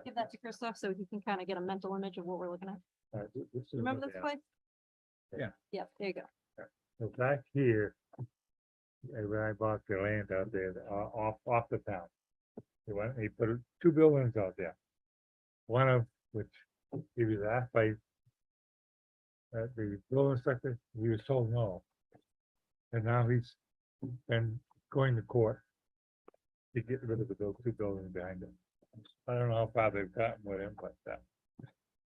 Give that to Christoph so he can kind of get a mental image of what we're looking at. this is Remember what this they place? Yep, there you go. So back here, when I bought the land out there, off the town. He put two buildings out there. One of which he was asked by the building inspector, he was told no. And now he's been going to court to get rid of those two buildings behind him. I don't know how far they've gotten with him, but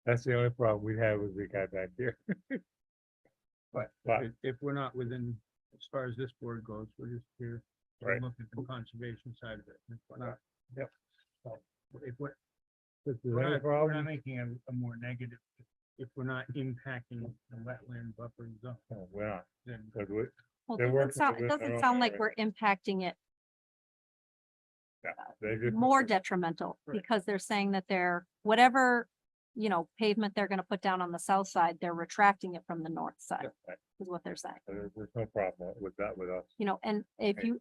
that's the only problem we have with the guy back here. But But- if we're not within, as far as this board goes, we're just here to Right. look at the conservation side of it. If we're not. Yep. So, if we're, If there's we're any not problem, making a more negative, if we're not impacting the wetland buffer zone, no, we're not. then But we- Well, They're it working doesn't sound, it within their doesn't own sound like area. we're impacting it they just- more detrimental, Right. because they're saying that they're, whatever, pavement they're gonna put down on the south side, they're retracting it from the north side, Right. is what they're saying. There's no problem with that with us. And if Okay.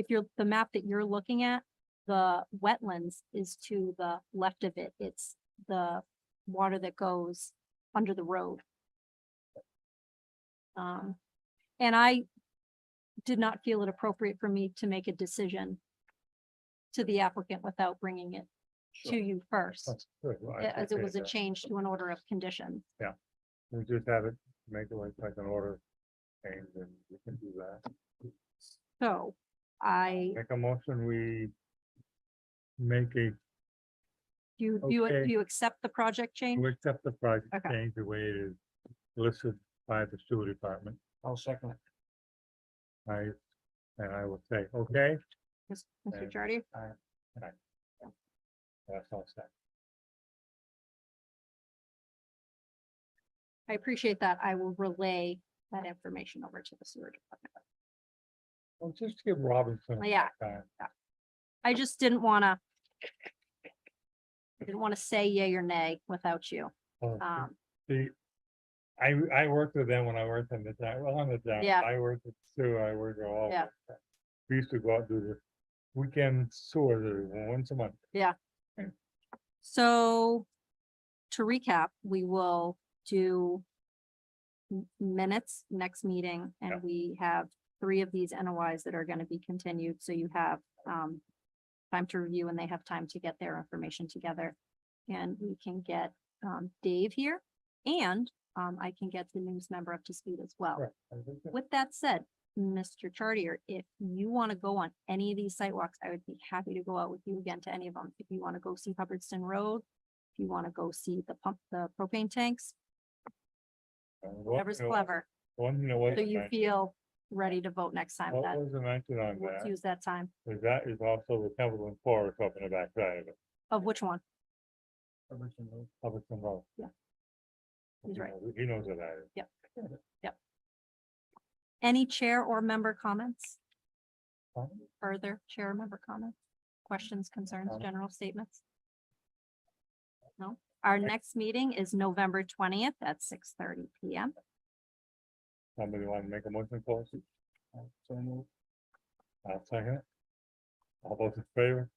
you're, the map that you're looking at, the wetlands is to the left of it. It's the water that goes under the road. And I did not feel it appropriate for me to make a decision to the applicant without bringing it to you first, That's good. Well, I as it was a appreciate change to an order of conditions. that. We just have it, make it like an order, and then we can do that. So I, Make a motion, we make a, do Okay. you accept the project change? we accept the project Okay. change the way it is listed by the sewer department. I'll second it. And I will say, okay, Mr. Okay. Chardy? that's all set. I appreciate that. I will relay that information over to the sewer department. Well, just give Robinson. Yeah. time. I just didn't wanna say yay or nay without you. Well, Um, See, I worked with them when I worked in the town, well, on the town, Yeah. I worked with sewer, I worked with all. Yeah. that. We used to go out and do the weekend sewer once a month. So to recap, we will do minutes next meeting, Yeah. and we have 3 of these NOIs that are gonna be continued, so you have time to review and they have time to get their information together. And we can get Dave here, and I can get the news member up to speed as well. Right, I think that- With that said, Mr. Chartier, if you want to go on any of these sidewalks, I would be happy to go out with you again to any of them. If you want to go see Hubbardston Road, if you want to go see the propane tanks, whatever's clever. One, So you feel ready to vote next time, what that, was the mention on let's that? use that time. Is that is also the Templeton Forest up in the backside of it, Of which one? Hubbardston Road. Yeah. He's right. He knows what that is. Any chair or member comments? Huh? Further chair or member comments? Questions, concerns, general statements? No? Our next meeting is November 20th at 6:30 PM. Somebody want to make a motion for us? So moved. I'll second it. All those in favor?